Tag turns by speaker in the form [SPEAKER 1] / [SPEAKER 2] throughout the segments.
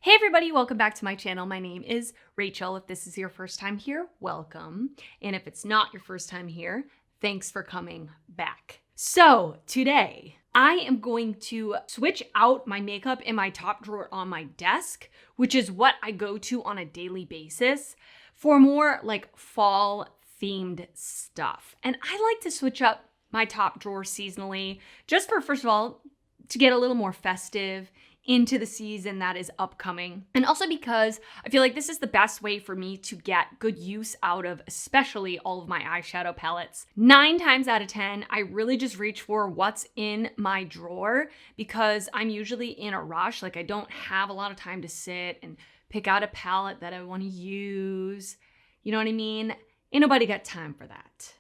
[SPEAKER 1] Hey everybody, welcome back to my channel. My name is Rachel. If this is your first time here, welcome. And if it's not your first time here, thanks for coming back. So today, I am going to switch out my makeup in my top drawer on my desk, which is what I go to on a daily basis, for more like fall themed stuff. And I like to switch up my top drawer seasonally, just for, first of all, to get a little more festive into the season that is upcoming. And also because I feel like this is the best way for me to get good use out of especially all of my eyeshadow palettes. 9 times out of 10, I really just reach for what's in my drawer because I'm usually in a rush. Like I don't have a lot of time to sit and pick out a palette that I want to use. You know what I mean? Ain't nobody got time for that.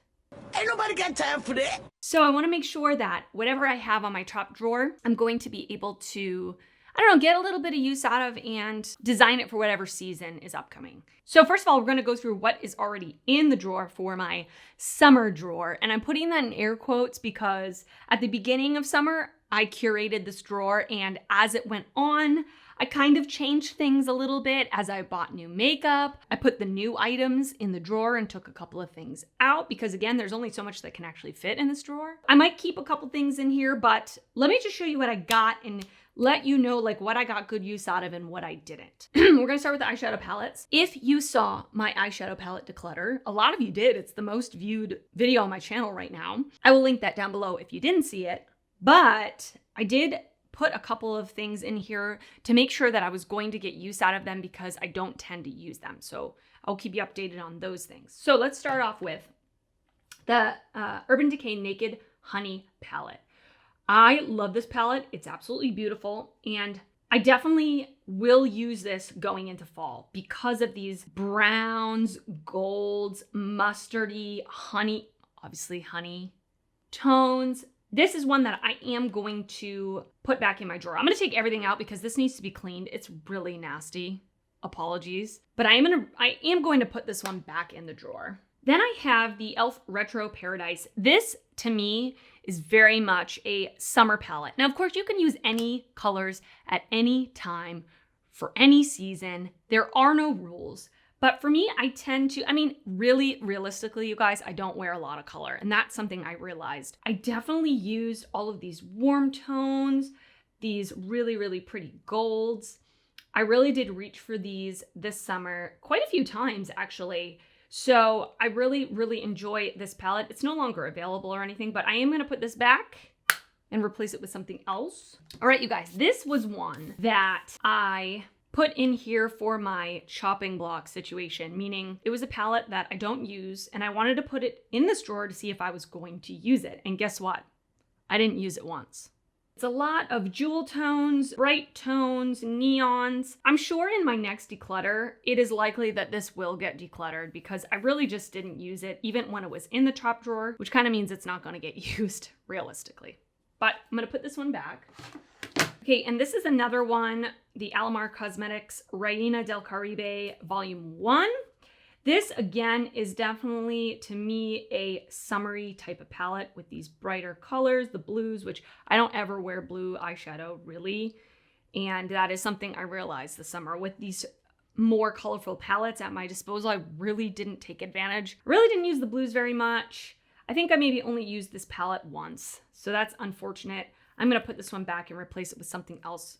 [SPEAKER 2] Ain't nobody got time for that.
[SPEAKER 1] So I want to make sure that whatever I have on my top drawer, I'm going to be able to, I don't know, get a little bit of use out of and design it for whatever season is upcoming. So first of all, we're going to go through what is already in the drawer for my summer drawer. And I'm putting that in air quotes because at the beginning of summer, I curated this drawer, and as it went on, I kind of changed things a little bit as I bought new makeup. I put the new items in the drawer and took a couple of things out because again, there's only so much that can actually fit in this drawer. I might keep a couple things in here, but let me just show you what I got and let you know like what I got good use out of and what I didn't. We're gonna start with the eyeshadow palettes. If you saw my eyeshadow palette declutter, a lot of you did. It's the most viewed video on my channel right now. I will link that down below if you didn't see it, but I did put a couple of things in here to make sure that I was going to get use out of them because I don't tend to use them. So I'll keep you updated on those things. So let's start off with the Urban Decay Naked Honey palette. I love this palette. It's absolutely beautiful. And I definitely will use this going into fall because of these browns, golds, mustardy, honey, obviously honey tones. This is one that I am going to put back in my drawer. I'm going to take everything out because this needs to be cleaned. It's really nasty. Apologies. But I am going to put this one back in the drawer. Then I have the e.l.f. Retro Paradise. This, to me, is very much a summer palette. Now, of course, you can use any colors at any time for any season. There are no rules. But for me, I tend to, really realistically, you guys, I don't wear a lot of color. And that's something I realized. I definitely used all of these warm tones, these really, really pretty golds. I really did reach for these this summer quite a few times, actually. So I really, really enjoy this palette. It's no longer available or anything, but I am going to put this back and replace it with something else. All right, you guys, this was one that I put in here for my chopping block situation, meaning it was a palette that I don't use and I wanted to put it in this drawer to see if I was going to use it. And guess what? I didn't use it once. It's a lot of jewel tones, bright tones, neons. I'm sure in my next declutter, it is likely that this will get decluttered because I really just didn't use it even when it was in the top drawer, which kind of means it's not going to get used realistically. But I'm going to put this one back. Okay, and this is another one, the Alamar Cosmetics Reina del Caribe Volume 1. This, again, is definitely, to me, a summery type of palette with these brighter colors, the blues, which I don't ever wear blue eyeshadow, really. And that is something I realized this summer. With these more colorful palettes at my disposal, I really didn't take advantage. I really didn't use the blues very much. I think I maybe only used this palette once, so that's unfortunate. I'm going to put this one back and replace it with something else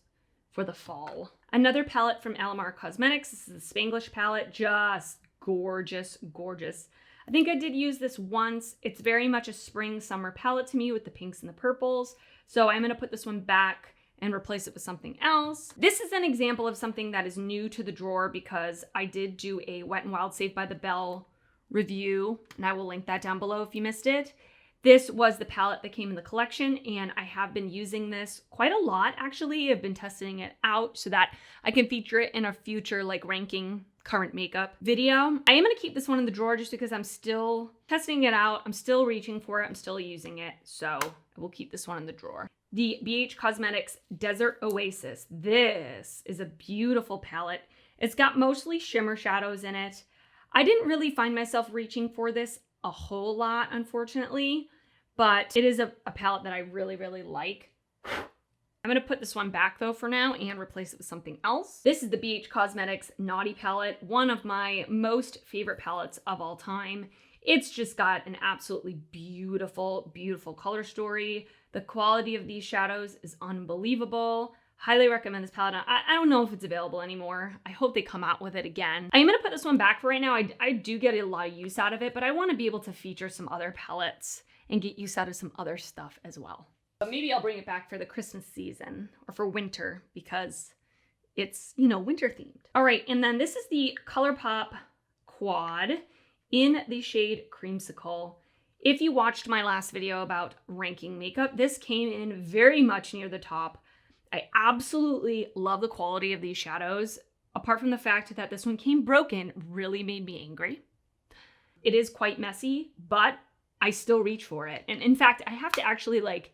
[SPEAKER 1] for the fall. Another palette from Alamar Cosmetics. This is the Spanglish palette. Just gorgeous, gorgeous. I think I did use this once. It's very much a spring summer palette to me with the pinks and the purples. So I'm going to put this one back and replace it with something else. This is an example of something that is new to the drawer because I did do a Wet n Wild Saved by the Bell review, and I will link that down below if you missed it. This was the palette that came in the collection, and I have been using this quite a lot, actually. I've been testing it out so that I can feature it in a future, like, ranking current makeup video. I am going to keep this one in the drawer just because I'm still testing it out. I'm still reaching for it. I'm still using it, so I will keep this one in the drawer. The BH Cosmetics Desert Oasis. This is a beautiful palette. It's got mostly shimmer shadows in it. I didn't really find myself reaching for this a whole lot, unfortunately, but it is a palette that I really, really like. I'm gonna put this one back though for now and replace it with something else. This is the BH Cosmetics Naughty palette, one of my most favorite palettes of all time. It's just got an absolutely beautiful, beautiful color story. The quality of these shadows is unbelievable. Highly recommend this palette. I don't know if it's available anymore. I hope they come out with it again. I'm gonna put this one back for right now. I do get a lot of use out of it, but I wanna be able to feature some other palettes and get use out of some other stuff as well. But maybe I'll bring it back for the Christmas season or for winter because it's, you know, winter themed. All right, and then this is the Colourpop Quad in the shade Creamsicle. If you watched my last video about ranking makeup, this came in very much near the top. I absolutely love the quality of these shadows. Apart from the fact that this one came broken, really made me angry. It is quite messy, but I still reach for it. And in fact, I have to actually like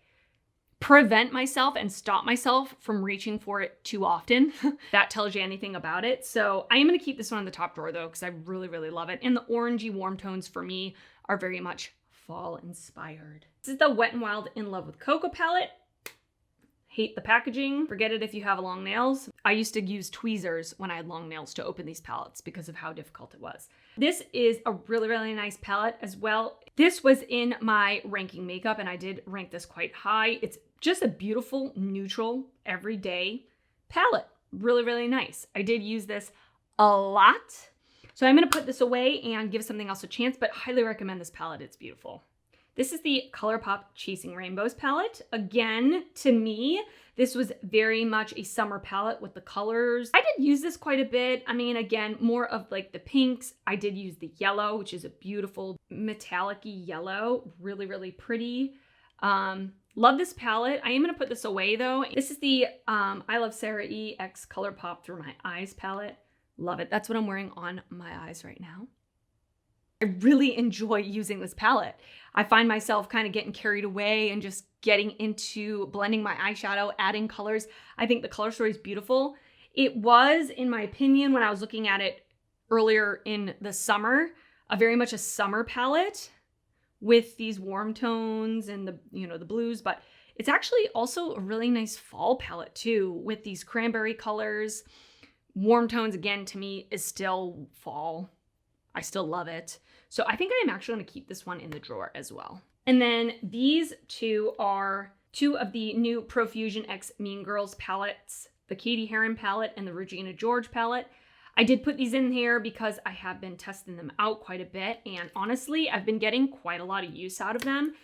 [SPEAKER 1] prevent myself and stop myself from reaching for it too often. That tells you anything about it. So I am gonna keep this one in the top drawer though, because I really, really love it. And the orangey warm tones for me are very much fall inspired. This is the Wet n Wild In Love with Cocoa palette. Hate the packaging. Forget it if you have long nails. I used to use tweezers when I had long nails to open these palettes because of how difficult it was. This is a really, really nice palette as well. This was in my ranking makeup and I did rank this quite high. It's just a beautiful, neutral, everyday palette. Really, really nice. I did use this a lot. So I'm gonna put this away and give something else a chance, but highly recommend this palette. It's beautiful. This is the Colourpop Chasing Rainbows palette. Again, to me, this was very much a summer palette with the colors. I did use this quite a bit. I mean, again, more of like the pinks. I did use the yellow, which is a beautiful metallic-y yellow. Really, really pretty. Love this palette. I am gonna put this away though. This is the IluvSarahiii X Colourpop Through My Eyes palette. Love it. That's what I'm wearing on my eyes right now. I really enjoy using this palette. I find myself kind of getting carried away and just getting into blending my eyeshadow, adding colors. I think the color story is beautiful. It was, in my opinion, when I was looking at it earlier in the summer, very much a summer palette with these warm tones and the, you know, the blues, but it's actually also a really nice fall palette too with these cranberry colors. Warm tones, again, to me is still fall. I still love it. So I think I am actually going to keep this one in the drawer as well. And then these two are two of the new Profusion X Mean Girls palettes, the Cady Heron palette and the Regina George palette. I did put these in here because I have been testing them out quite a bit. And honestly, I've been getting quite a lot of use out of them.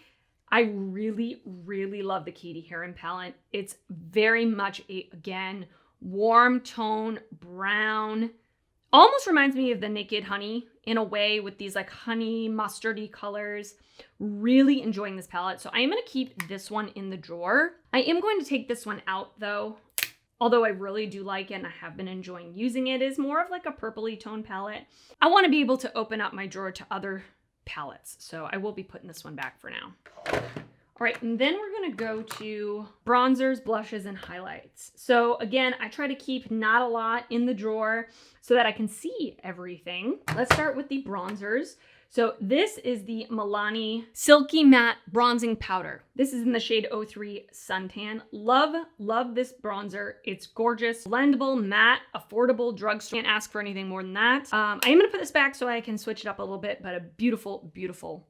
[SPEAKER 1] I really, really love the Cady Heron palette. It's very much a, again, warm tone, brown. Almost reminds me of the Naked Honey in a way with these like honey mustardy colors. Really enjoying this palette. So I am going to keep this one in the drawer. I am going to take this one out though. Although I really do like it and I have been enjoying using it, is more of like a purpley tone palette. I want to be able to open up my drawer to other palettes. So I will be putting this one back for now. All right, and then we're gonna go to bronzers, blushes, and highlights. So again, I try to keep not a lot in the drawer so that I can see everything. Let's start with the bronzers. So this is the Milani Silky Matte Bronzing Powder. This is in the shade 03 Suntan. Love, love this bronzer. It's gorgeous, blendable, matte, affordable, drugstore. Can't ask for anything more than that. I am gonna put this back so I can switch it up a little bit, but a beautiful, beautiful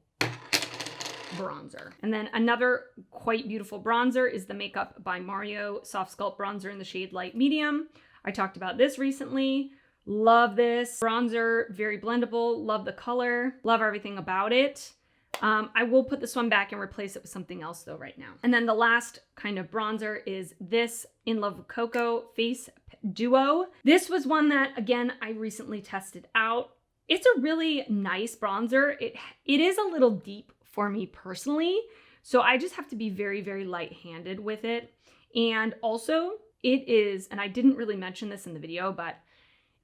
[SPEAKER 1] bronzer. And then another quite beautiful bronzer is the Makeup by Mario Soft Sculpt Bronzer in the shade Light Medium. I talked about this recently. Love this bronzer, very blendable. Love the color, love everything about it. I will put this one back and replace it with something else though right now. And then the last kind of bronzer is this In Love with Cocoa Face Duo. This was one that, again, I recently tested out. It's a really nice bronzer. It is a little deep for me personally, so I just have to be very, very light-handed with it. And also it is, and I didn't really mention this in the video, but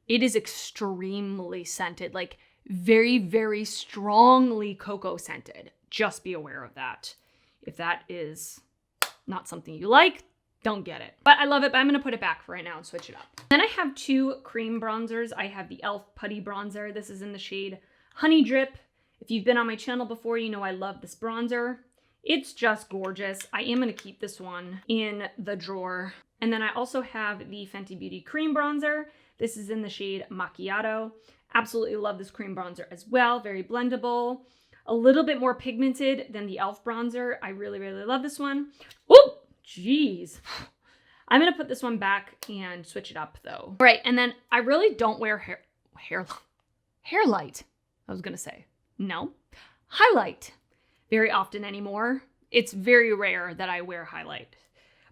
[SPEAKER 1] it is extremely scented, like very, very strongly cocoa scented. Just be aware of that. If that is not something you like, don't get it. But I love it, but I'm gonna put it back for right now and switch it up. Then I have two cream bronzers. I have the e.l.f. Putty Bronzer. This is in the shade Honey Drip. If you've been on my channel before, you know I love this bronzer. It's just gorgeous. I am going to keep this one in the drawer. And then I also have the Fenty Beauty Cream Bronzer. This is in the shade Macchiato. Absolutely love this cream bronzer as well. Very blendable. A little bit more pigmented than the e.l.f. bronzer. I really, really love this one. Oh, geez. I'm going to put this one back and switch it up though. All right, and then I really don't wear hair light. I was going to say. No. Highlight very often anymore. It's very rare that I wear highlight.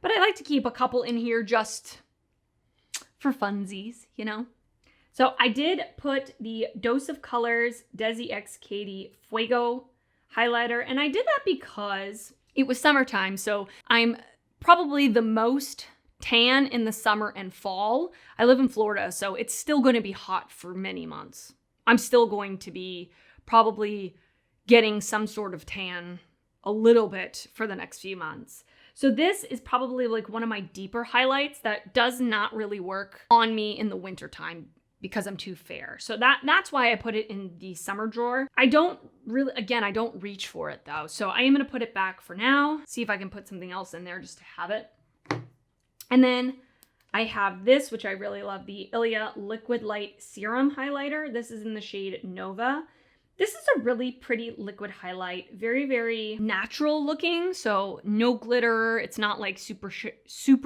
[SPEAKER 1] But I like to keep a couple in here just for funsies, you know? So I did put the Dose of Colors Desi X Cady Fuego highlighter, and I did that because it was summertime, so I'm probably the most tan in the summer and fall. I live in Florida, so it's still going to be hot for many months. I'm still going to be probably getting some sort of tan a little bit for the next few months. So this is probably like one of my deeper highlights that does not really work on me in the wintertime because I'm too fair. So that's why I put it in the summer drawer. I don't reach for it though. So I am going to put it back for now. See if I can put something else in there just to have it. And then I have this, which I really love, the Ilia Liquid Light Serum Highlighter. This is in the shade Nova. This is a really pretty liquid highlight. Very, very natural looking. So no glitter. It's not like super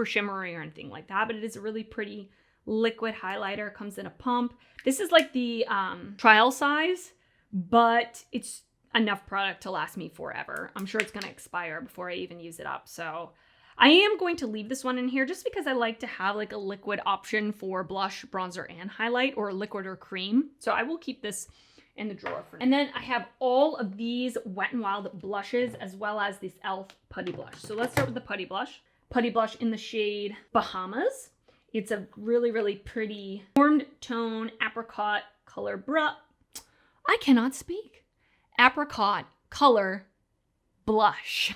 [SPEAKER 1] shimmery or anything like that, but it is a really pretty liquid highlighter. It comes in a pump. This is like the trial size, but it's enough product to last me forever. I'm sure it's going to expire before I even use it up. So I am going to leave this one in here just because I like to have like a liquid option for blush, bronzer, and highlight, or liquid or cream. So I will keep this in the drawer for now. And then I have all of these Wet n Wild blushes as well as this e.l.f. Putty blush. So let's start with the Putty blush. Putty blush in the shade Bahamas. It's a really, really pretty warmed tone apricot color I cannot speak. Apricot color blush.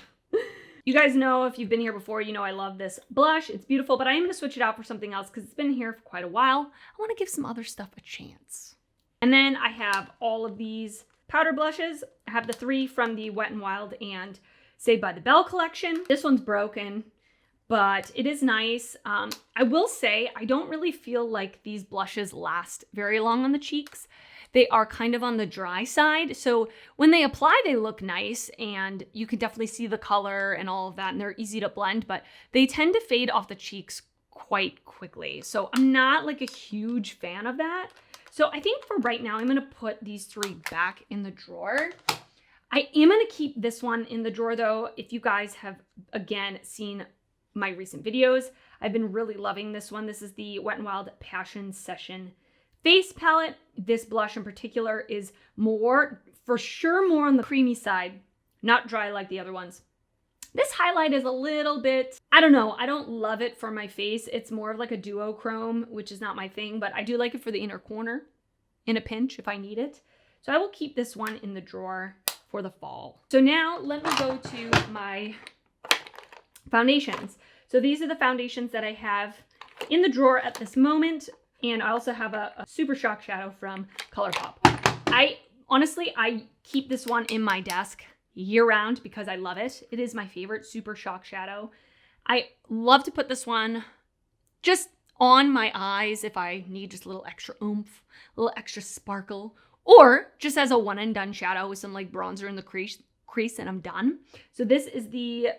[SPEAKER 1] You guys know, if you've been here before, you know I love this blush. It's beautiful, but I am going to switch it out for something else because it's been here for quite a while. I want to give some other stuff a chance. And then I have all of these powder blushes. I have the 3 from the Wet n Wild and Saved by the Bell collection. This one's broken, but it is nice. I will say I don't really feel like these blushes last very long on the cheeks. They are kind of on the dry side. So when they apply, they look nice and you can definitely see the color and all of that, and they're easy to blend, but they tend to fade off the cheeks quite quickly. So I'm not like a huge fan of that. So I think for right now, I'm going to put these 3 back in the drawer. I am going to keep this one in the drawer though. If you guys have, again, seen my recent videos, I've been really loving this one. This is the Wet n Wild Passion Session Face Palette. This blush in particular is for sure more on the creamy side, not dry like the other ones. This highlight is a little bit, I don't know, I don't love it for my face. It's more of like a duochrome, which is not my thing, but I do like it for the inner corner in a pinch if I need it. So I will keep this one in the drawer for the fall. So now let me go to my foundations. So these are the foundations that I have in the drawer at this moment. And I also have a Super Shock Shadow from Colourpop. Honestly, I keep this one in my desk year round because I love it. It is my favorite Super Shock Shadow. I love to put this one just on my eyes if I need just a little extra oomph, a little extra sparkle, or just as a one and done shadow with some like bronzer in the crease and I'm done. So this is the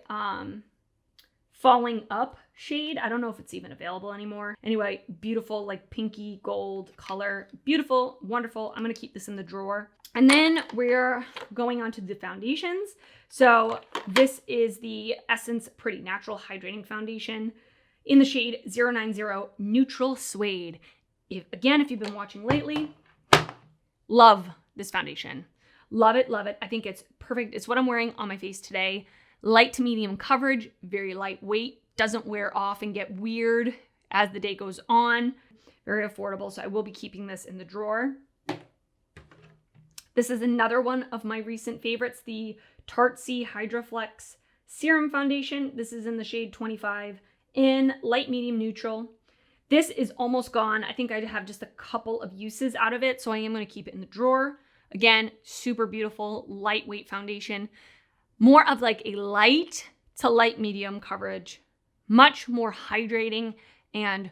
[SPEAKER 1] Falling Up shade. I don't know if it's even available anymore. Anyway, beautiful like pinky gold color. Beautiful, wonderful. I'm going to keep this in the drawer. And then we're going on to the foundations. So this is the Essence Pretty Natural Hydrating Foundation in the shade 090 Neutral Suede. If you've been watching lately, love this foundation. Love it, love it. I think it's perfect. It's what I'm wearing on my face today. Light to medium coverage, very lightweight, doesn't wear off and get weird as the day goes on. Very affordable, so I will be keeping this in the drawer. This is another one of my recent favorites, the Tartsy Hydroflex Serum Foundation. This is in the shade 25 in light, medium, neutral. This is almost gone. I think I have just a couple of uses out of it, so I am going to keep it in the drawer. Again, super beautiful, lightweight foundation. More of like a light to light medium coverage, much more hydrating and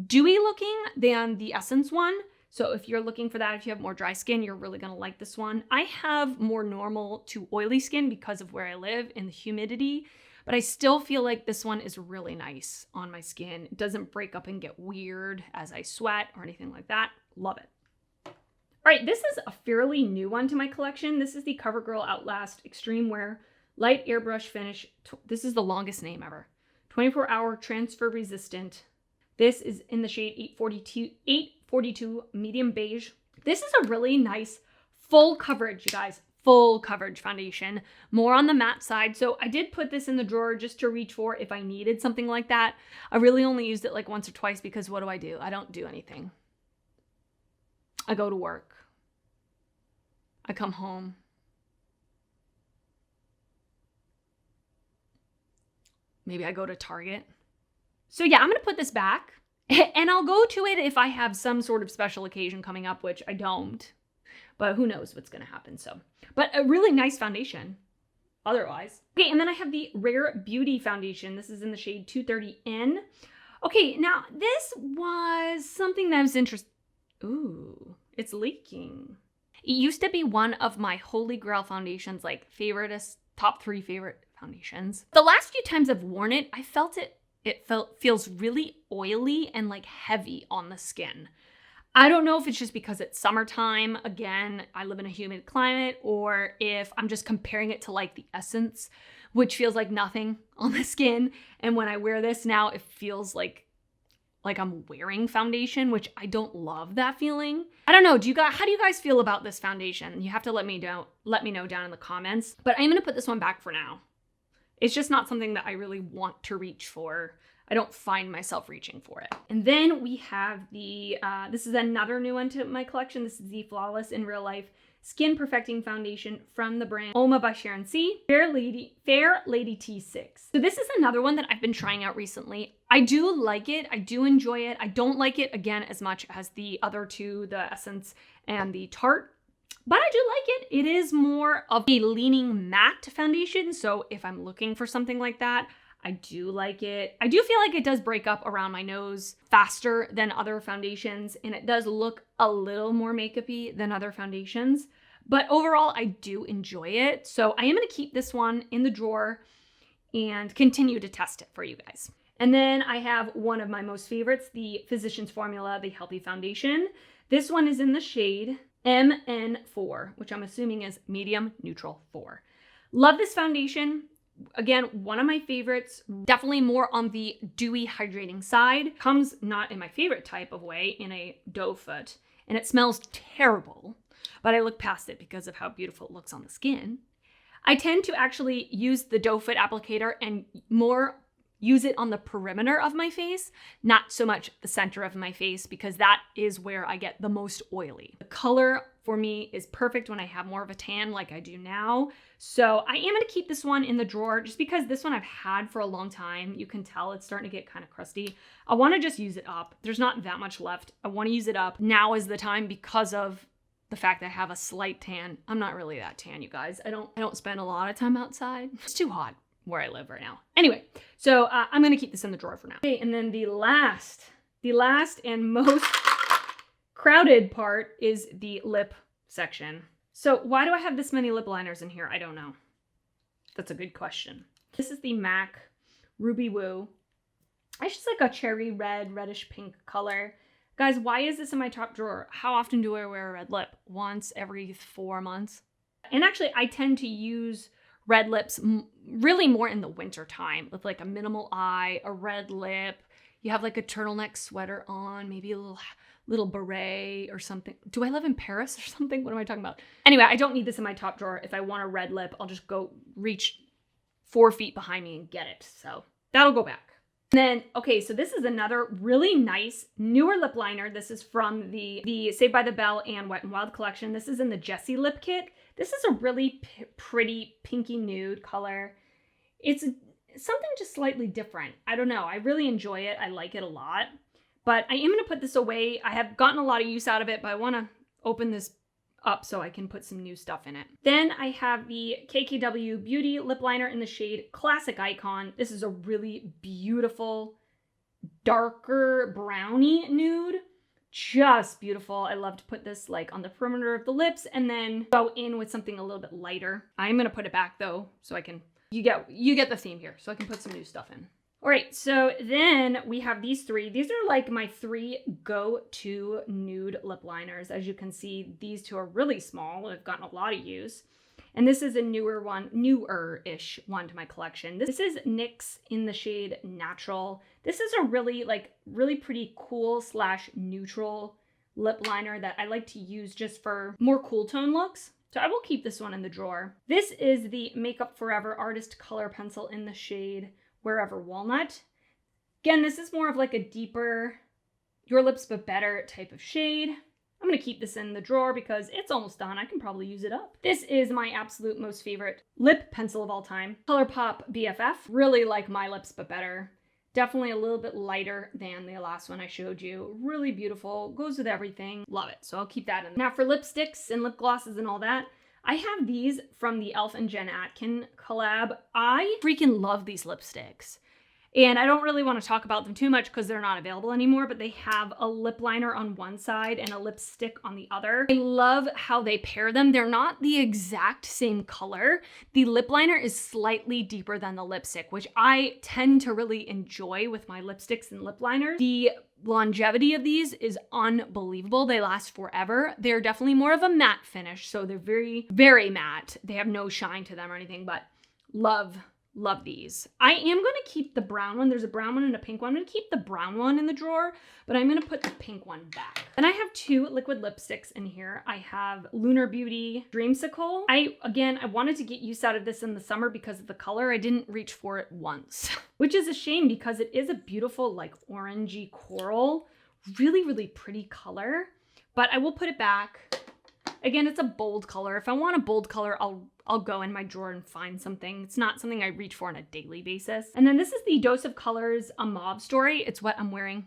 [SPEAKER 1] dewy looking than the Essence one. So if you're looking for that, if you have more dry skin, you're really gonna like this one. I have more normal to oily skin because of where I live and the humidity, but I still feel like this one is really nice on my skin. It doesn't break up and get weird as I sweat or anything like that. Love it. All right, this is a fairly new one to my collection. This is the CoverGirl Outlast Extreme Wear Light Airbrush Finish. This is the longest name ever. 24-hour transfer resistant. This is in the shade 842 medium beige. This is a really nice full coverage, you guys, full coverage foundation, more on the matte side. So I did put this in the drawer just to reach for if I needed something like that. I really only used it like once or twice because what do? I don't do anything. I go to work. I come home. Maybe I go to Target. So yeah, I'm gonna put this back and I'll go to it if I have some sort of special occasion coming up, which I don't, but who knows what's gonna happen. So, but a really nice foundation otherwise. Okay, and then I have the Rare Beauty foundation. This is in the shade 230N. Okay, now this was something that was interesting. Ooh, it's leaking. It used to be one of my holy grail foundations, like top 3 favorite foundations. The last few times I've worn it, I felt feels really oily and like heavy on the skin. I don't know if it's just because it's summertime. Again, I live in a humid climate, or if I'm just comparing it to like the Essence, which feels like nothing on the skin. And when I wear this now, it feels like I'm wearing foundation, which I don't love that feeling. I don't know. How do you guys feel about this foundation? You have to let me know down in the comments. But I'm gonna put this one back for now. It's just not something that I really want to reach for. I don't find myself reaching for it. And then we have this is another new one to my collection. This is the Flawless in Real Life Skin Perfecting Foundation from the brand Oma by Sharon C. Fair Lady T6. So this is another one that I've been trying out recently. I do like it. I do enjoy it. I don't like it, again, as much as the other two, the Essence and the Tarte. But I do like it. It is more of a leaning matte foundation. So if I'm looking for something like that, I do like it. I do feel like it does break up around my nose faster than other foundations. And it does look a little more makeup-y than other foundations. But overall, I do enjoy it. So I am going to keep this one in the drawer and continue to test it for you guys. And then I have one of my most favorites, the Physicians Formula, the Healthy Foundation. This one is in the shade MN4, which I'm assuming is medium neutral 4. Love this foundation. Again, one of my favorites, definitely more on the dewy hydrating side. Comes not in my favorite type of way, in a doe foot, and it smells terrible, but I look past it because of how beautiful it looks on the skin. I tend to actually use the doe foot applicator and more use it on the perimeter of my face, not so much the center of my face, because that is where I get the most oily. The color for me is perfect when I have more of a tan like I do now. So I am gonna keep this one in the drawer just because this one I've had for a long time. You can tell it's starting to get kind of crusty. I wanna just use it up. There's not that much left. I wanna use it up. Now is the time because of the fact that I have a slight tan. I'm not really that tan, you guys. I don't spend a lot of time outside. It's too hot where I live right now. Anyway, so I'm gonna keep this in the drawer for now. Okay, and then the last and most crowded part is the lip section. So why do I have this many lip liners in here? I don't know. That's a good question. This is the MAC Ruby Woo. It's just like a cherry red, reddish pink color. Guys, why is this in my top drawer? How often do I wear a red lip? Once every 4 months. And actually, I tend to use red lips really more in the winter time with like a minimal eye, a red lip. You have like a turtleneck sweater on, maybe a little beret or something. Do I live in Paris or something? What am I talking about? Anyway, I don't need this in my top drawer. If I want a red lip, I'll just go reach 4 feet behind me and get it. So that'll go back. And then, okay, so this is another really nice newer lip liner. This is from the Saved by the Bell and Wet n Wild collection. This is in the Jessie Lip Kit. This is a really pretty pinky nude color. It's something just slightly different. I don't know. I really enjoy it. I like it a lot. But I am going to put this away. I have gotten a lot of use out of it, but I want to open this up so I can put some new stuff in it. Then I have the KKW Beauty lip liner in the shade Classic Icon. This is a really beautiful, darker brownie nude. Just beautiful. I love to put this like on the perimeter of the lips and then go in with something a little bit lighter. I'm gonna put it back though, so I can, you get the theme here, so I can put some new stuff in. All right, so then we have these three. These are like my 3 go-to nude lip liners. As you can see, these 2 are really small. I've gotten a lot of use. And this is a newer-ish one to my collection. This is NYX in the shade Natural. This is a really pretty cool / neutral lip liner that I like to use just for more cool tone looks. So I will keep this one in the drawer. This is the Makeup Forever Artist Color Pencil in the shade Wherever Walnut. Again, this is more of like a deeper, Your Lips But Better type of shade. I'm gonna keep this in the drawer because it's almost done. I can probably use it up. This is my absolute most favorite lip pencil of all time. Colourpop BFF. Really like My Lips But Better. Definitely a little bit lighter than the last one I showed you. Really beautiful, goes with everything. Love it, so I'll keep that in. Now for lipsticks and lip glosses and all that, I have these from the e.l.f. and Jen Atkin collab. I freaking love these lipsticks. And I don't really want to talk about them too much because they're not available anymore, but they have a lip liner on one side and a lipstick on the other. I love how they pair them. They're not the exact same color. The lip liner is slightly deeper than the lipstick, which I tend to really enjoy with my lipsticks and lip liners. The longevity of these is unbelievable. They last forever. They're definitely more of a matte finish, so they're very, very matte. They have no shine to them or anything, but love these. I am going to keep the brown one. There's a brown one and a pink one. I'm going to keep the brown one in the drawer, but I'm going to put the pink one back. Then I have 2 liquid lipsticks in here. I have Lunar Beauty Dreamsicle. I wanted to get use out of this in the summer because of the color. I didn't reach for it once, which is a shame because it is a beautiful like orangey coral. Really, really pretty color, but I will put it back. Again, it's a bold color. If I want a bold color, I'll go in my drawer and find something. It's not something I reach for on a daily basis. And then this is the Dose of Colors A Mauve Story. It's what I'm wearing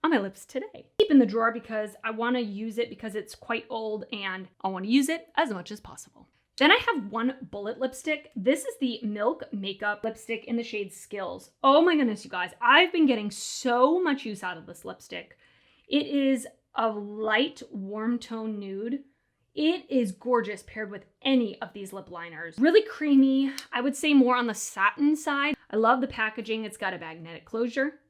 [SPEAKER 1] on my lips today. Keep in the drawer because I want to use it because it's quite old and I want to use it as much as possible. Then I have 1 bullet lipstick. This is the Milk Makeup lipstick in the shade Skills. Oh my goodness, you guys. I've been getting so much use out of this lipstick. It is a light warm tone nude. It is gorgeous paired with any of these lip liners. Really creamy. I would say more on the satin side. I love the packaging. It's got a magnetic closure.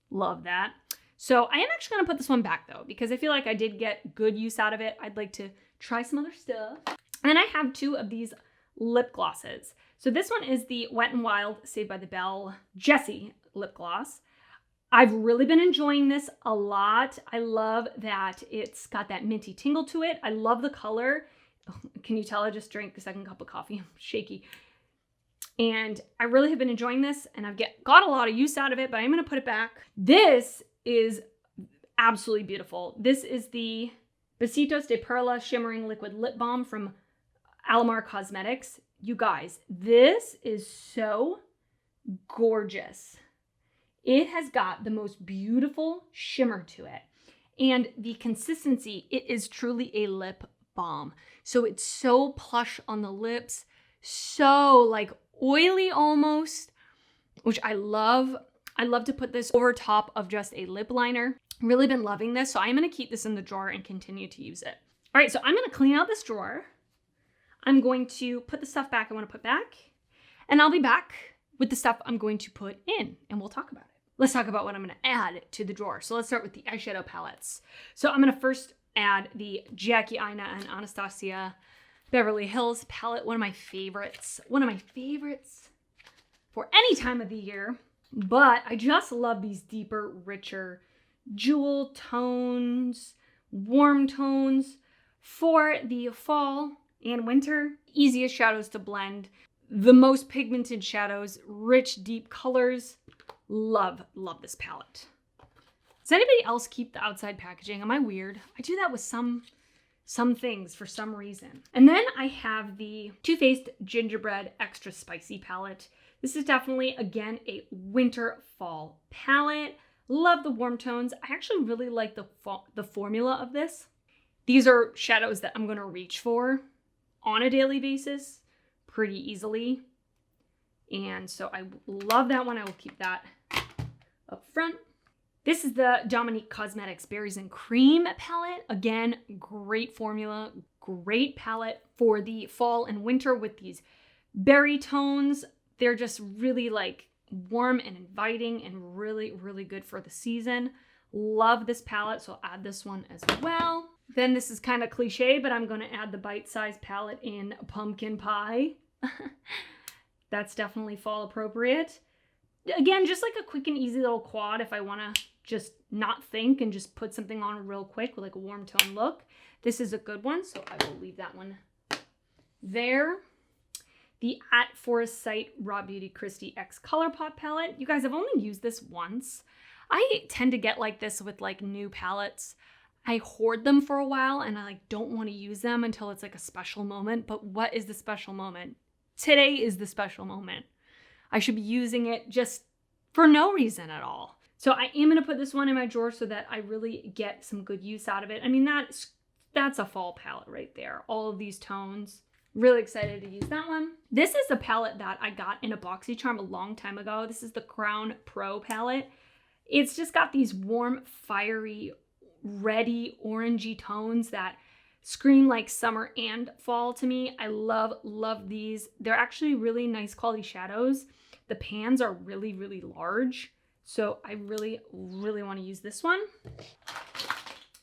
[SPEAKER 1] Love that. So I am actually gonna put this one back though, because I feel like I did get good use out of it. I'd like to try some other stuff. And then I have 2 of these lip glosses. So this one is the Wet n Wild Saved by the Bell Jessie lip gloss. I've really been enjoying this a lot. I love that it's got that minty tingle to it. I love the color. Oh, can you tell I just drank a second cup of coffee? I'm shaky. And I really have been enjoying this and I've got a lot of use out of it, but I'm gonna put it back. This is absolutely beautiful. This is the Besitos de Perla Shimmering Liquid Lip Balm from Alamar Cosmetics. You guys, this is so gorgeous. It has got the most beautiful shimmer to it. And the consistency, it is truly a lip balm. So it's so plush on the lips, so like oily almost, which I love. I love to put this over top of just a lip liner. Really been loving this, so I'm gonna keep this in the drawer and continue to use it. All right, so I'm gonna clean out this drawer. I'm going to put the stuff back I wanna put back, and I'll be back with the stuff I'm going to put in, and we'll talk about it. Let's talk about what I'm gonna add to the drawer. So let's start with the eyeshadow palettes. So I'm gonna first add the Jackie Aina and Anastasia Beverly Hills palette, one of my favorites for any time of the year. But I just love these deeper, richer jewel tones, warm tones for the fall and winter. Easiest shadows to blend, the most pigmented shadows, rich, deep colors. Love this palette. Does anybody else keep the outside packaging? Am I weird? I do that with some things for some reason. And then I have the Too Faced Gingerbread Extra Spicy palette. This is definitely, again, a winter fall palette. Love the warm tones. I actually really like the formula of this. These are shadows that I'm going to reach for on a daily basis pretty easily. And so I love that one. I will keep that up front. This is the Dominique Cosmetics Berries and Cream palette. Again, great formula, great palette for the fall and winter with these berry tones. They're just really like warm and inviting and really, really good for the season. Love this palette, so I'll add this one as well. Then this is kind of cliche, but I'm going to add the Bite Size palette in Pumpkin Pie. That's definitely fall appropriate. Again, just like a quick and easy little quad if I want to just not think and just put something on real quick with like a warm tone look. This is a good one, so I will leave that one there. The At Forest Sight Raw Beauty Christie X Colourpop palette. You guys, I've only used this once. I tend to get like this with like new palettes. I hoard them for a while and I like don't want to use them until it's like a special moment. But what is the special moment? Today is the special moment. I should be using it just for no reason at all. So I am going to put this one in my drawer so that I really get some good use out of it. I mean, that's a fall palette right there. All of these tones. Really excited to use that one. This is a palette that I got in a BoxyCharm a long time ago. This is the Crown Pro palette. It's just got these warm, fiery, reddy, orangey tones that scream like summer and fall to me. I love these. They're actually really nice quality shadows. The pans are really, really large. So I really, really want to use this one.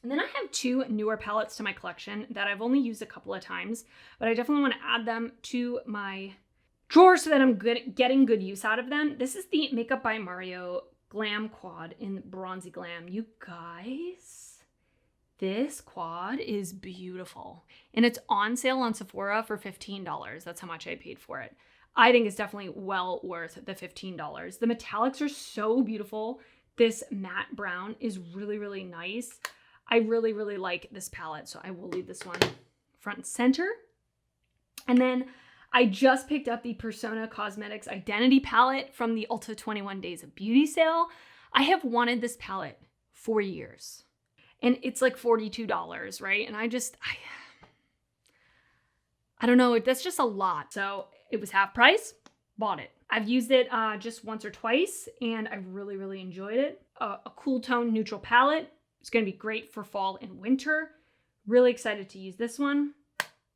[SPEAKER 1] And then I have two newer palettes to my collection that I've only used a couple of times, but I definitely want to add them to my drawer so that I'm getting good use out of them. This is the Makeup by Mario Glam Quad in Bronzy Glam. You guys, this quad is beautiful. And it's on sale on Sephora for $15. That's how much I paid for it. I think it's definitely well worth the $15. The metallics are so beautiful. This matte brown is really, really nice. I really, really like this palette, so I will leave this one front and center. And then I just picked up the Persona Cosmetics Identity palette from the Ulta 21 Days of Beauty sale. I have wanted this palette for years. And it's like $42, right? And I don't know, that's just a lot. So it was half price, bought it. I've used it just once or twice, and I really, really enjoyed it. A cool tone neutral palette. It's going to be great for fall and winter. Really excited to use this one.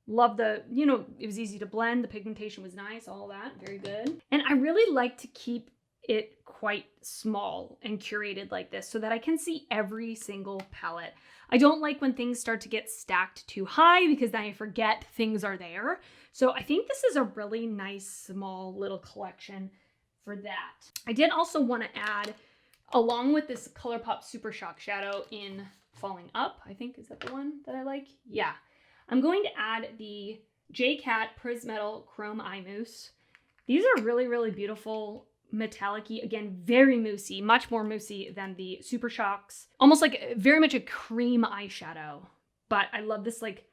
[SPEAKER 1] Love the, it was easy to blend. The pigmentation was nice, all that, very good. And I really like to keep it quite small and curated like this so that I can see every single palette. I don't like when things start to get stacked too high because then I forget things are there. So I think this is a really nice, small little collection for that. I did also want to add, along with this Colourpop Super Shock Shadow in Falling Up, I think, is that the one that I like? Yeah. I'm going to add the J-Cat Prismetal Chrome Eye Mousse. These are really, really beautiful, metallic-y, again, very moussey, much more moussey than the Super Shocks. Almost like very much a cream eyeshadow, but I love this like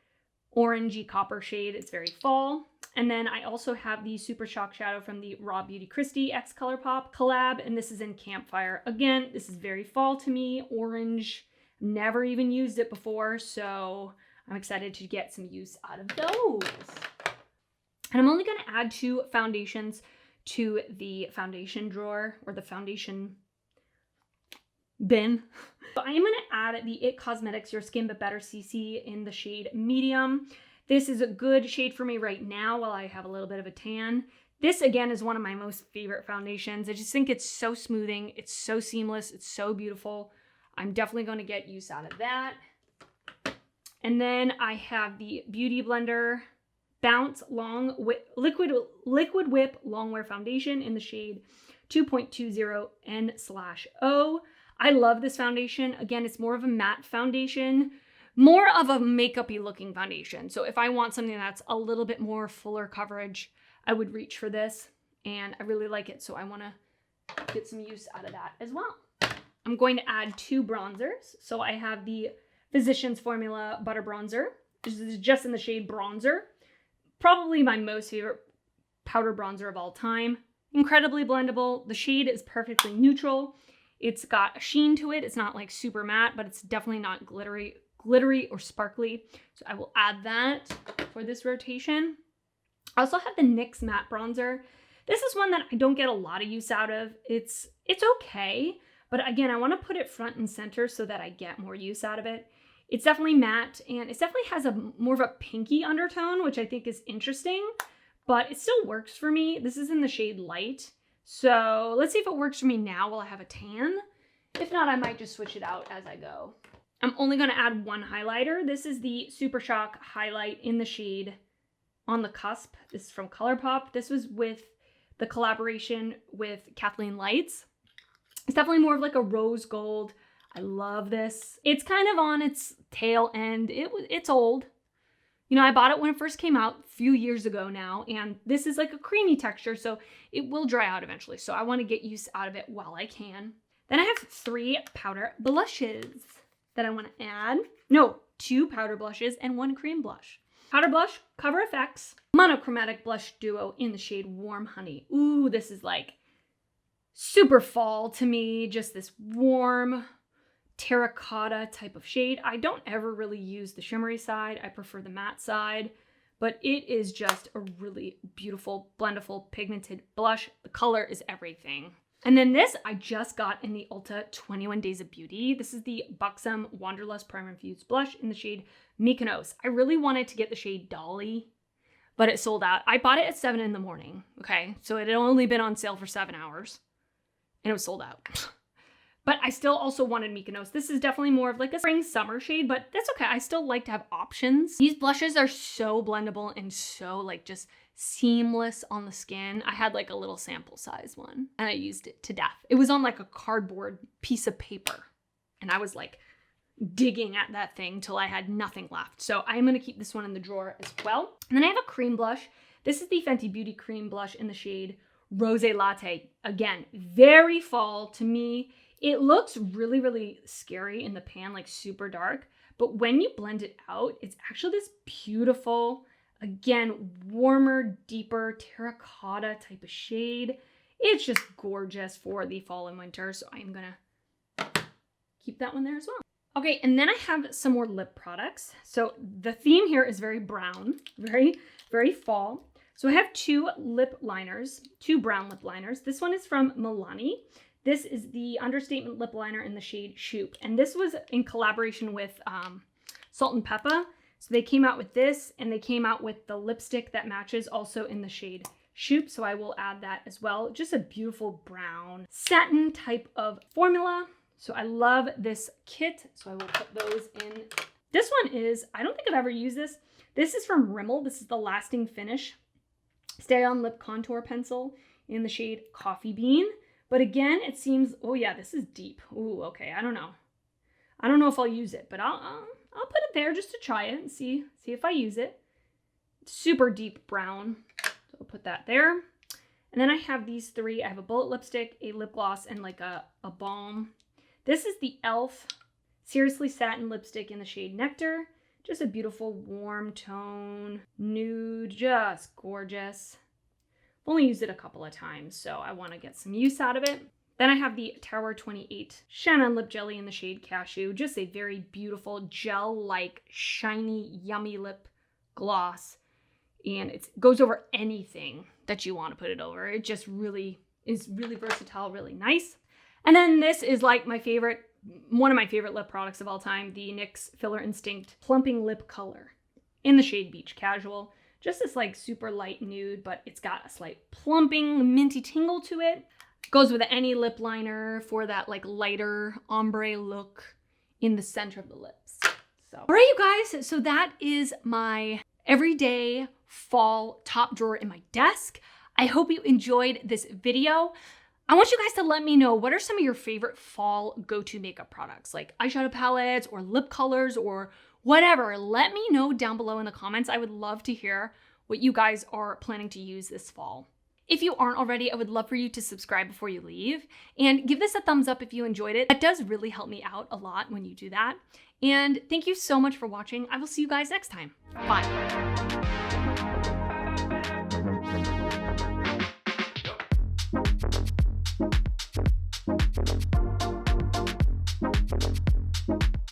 [SPEAKER 1] orangey copper shade. It's very fall. And then I also have the Super Shock Shadow from the Raw Beauty Christie X Colourpop collab, and this is in Campfire. Again, this is very fall to me, orange. Never even used it before, so I'm excited to get some use out of those. And I'm only going to add two foundations to the foundation drawer, or the foundation bin. So I am going to add the IT Cosmetics Your Skin But Better CC in the shade Medium. This is a good shade for me right now while I have a little bit of a tan. This, again, is one of my most favorite foundations. I just think it's so smoothing. It's so seamless. It's so beautiful. I'm definitely going to get use out of that. And then I have the Beauty Blender Bounce Liquid Whip Longwear Foundation in the shade 2.20 N/O. I love this foundation. Again, it's more of a matte foundation, more of a makeup-y looking foundation. So if I want something that's a little bit more fuller coverage, I would reach for this, and I really like it. So I want to get some use out of that as well. I'm going to add two bronzers. So I have the Physicians Formula Butter Bronzer. This is just in the shade Bronzer. Probably my most favorite powder bronzer of all time. Incredibly blendable. The shade is perfectly neutral. It's got a sheen to it. It's not like super matte, but it's definitely not glittery glittery or sparkly. So I will add that for this rotation. I also have the NYX matte bronzer. This is one that I don't get a lot of use out of. It's okay, but again, I want to put it front and center so that I get more use out of it. It's definitely matte, and it definitely has a more of a pinky undertone, which I think is interesting, but it still works for me. This is in the shade Light. So let's see if it works for me now while I have a tan. If not, I might just switch it out as I go. I'm only going to add one highlighter. This is the Super Shock highlight in the shade On the Cusp. This is from Colourpop. This was with the collaboration with Kathleen Lights. It's definitely more of like a rose gold. I love this. It's kind of on its tail end. It's old. You know, I bought it when it first came out a few years ago now, and this is like a creamy texture, so it will dry out eventually. So I want to get use out of it while I can. Then I have 3 powder blushes that I want to add. No, 2 powder blushes and 1 cream blush. Powder blush, Cover FX, monochromatic blush duo in the shade Warm Honey. Ooh, this is like super fall to me. Just this warm terracotta type of shade. I don't ever really use the shimmery side. I prefer the matte side, but it is just a really beautiful, blendable, pigmented blush. The color is everything. And then this I just got in the Ulta 21 Days of Beauty. This is the Buxom Wanderlust Primer Infused Blush in the shade Mykonos. I really wanted to get the shade Dolly, but it sold out. I bought it at 7 in the morning, okay? So it had only been on sale for 7 hours, and it was sold out. But I still also wanted Mykonos. This is definitely more of like a spring summer shade, but that's okay. I still like to have options. These blushes are so blendable and so like just seamless on the skin. I had like a little sample size one and I used it to death. It was on like a cardboard piece of paper and I was like digging at that thing till I had nothing left. So I'm gonna keep this one in the drawer as well. And then I have a cream blush. This is the Fenty Beauty Cream Blush in the shade Rose Latte. Again, very fall to me. It looks really, really scary in the pan, like super dark, but when you blend it out, it's actually this beautiful, again, warmer, deeper terracotta type of shade. It's just gorgeous for the fall and winter, so I'm gonna keep that one there as well. Okay, and then I have some more lip products. So the theme here is very brown, very, very fall. So I have 2 lip liners, 2 brown lip liners. This one is from Milani. This is the Understatement lip liner in the shade Shoop. And this was in collaboration with Salt and Peppa. So they came out with this and they came out with the lipstick that matches also in the shade Shoop. So I will add that as well. Just a beautiful brown satin type of formula. So I love this kit. So I will put those in. This one is, I don't think I've ever used this. This is from Rimmel. This is the Lasting Finish Stay On Lip Contour Pencil in the shade Coffee Bean. But again, it seems, oh yeah, this is deep. Ooh, okay, I don't know. I don't know if I'll use it, but I'll put it there just to try it and see if I use it. Super deep brown, so I'll put that there. And then I have these 3. I have a bullet lipstick, a lip gloss, and like a balm. This is the e.l.f. Seriously Satin Lipstick in the shade Nectar. Just a beautiful warm tone, nude, just gorgeous. I've only used it a couple of times, so I want to get some use out of it. Then I have the Tower 28 Shannon Lip Jelly in the shade Cashew. Just a very beautiful gel-like, shiny, yummy lip gloss. And it goes over anything that you want to put it over. It just really is really versatile, really nice. And then this is like my favorite, one of my favorite lip products of all time, the NYX Filler Instinct Plumping Lip Color in the shade Beach Casual. Just this like super light nude, but it's got a slight plumping, minty tingle to it. Goes with any lip liner for that like lighter ombre look in the center of the lips. So, all right, you guys, so that is my everyday fall top drawer in my desk. I hope you enjoyed this video. I want you guys to let me know, what are some of your favorite fall go-to makeup products, like eyeshadow palettes or lip colors or whatever. Let me know down below in the comments. I would love to hear what you guys are planning to use this fall. If you aren't already, I would love for you to subscribe before you leave and give this a thumbs up if you enjoyed it. That does really help me out a lot when you do that. And thank you so much for watching. I will see you guys next time. Bye.